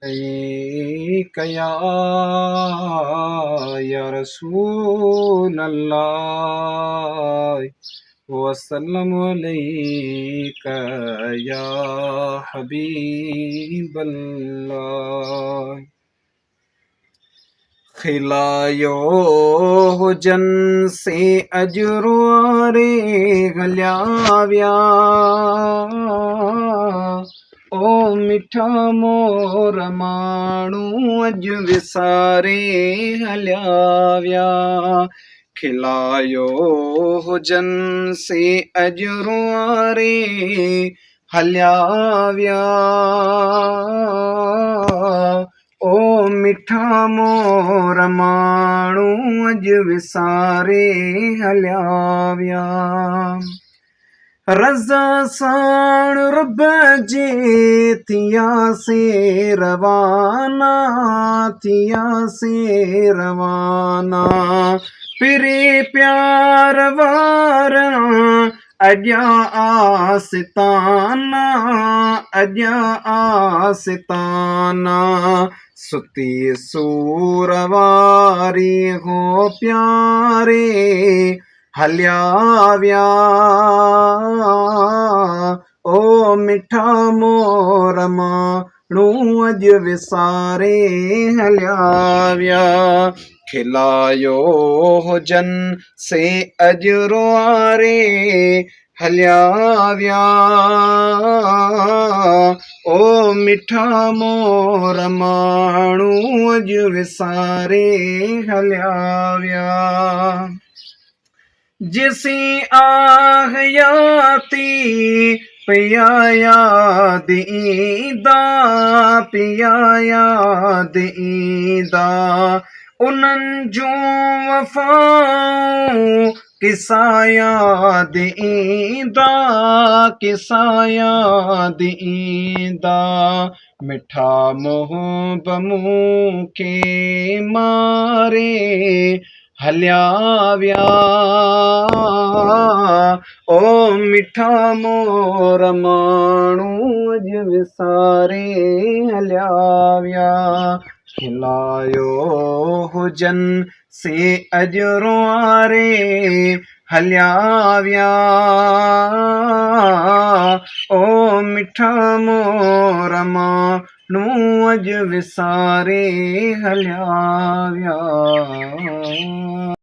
अलैका या रसूल अल्लाह वसल्लम अलैका या हबीब अल्लाह। खिलायो हुजन से अजरूरे गलियाव्या ओ मिठा मोर माण्हू अज विसारे हलियाव्या। खिलायो हुजन से अजरूरे हलियाव्या ओ मिठा मोर माण्हू अज विसारे हलियाव्या। रज़ा साण रब जे थियासीं रवाना, थियासीं रवाना। पिरे प्यार वारा अॼां आसिताना, अॼां आसिताना। सुती सूर वारी हो प्यारे हलियाव्या ओ मिठा मोर माण्हू अज विसारे हलियाव्या। खिलायो हुजन से अजरूरे हलियाव्या ओ मिठा मोर माण्हू अज विसारे हलियाव्या। जिसी आह याती पिया याद ईंदा, पिया याद ईंदा। उन्हनि जूं वफ़ाऊं किसा याद ईंदा, किसा याद ईंदा। मिठा मोहब मूंखे मारे हलियाव्या ओ मिठा मोर माण्हू अज विसारे हलियाव्या। खिलायो हुजन से अजरूरे हलियाव्या ओ मिठा मोर माण्हू अज विसारे हलियाव्या।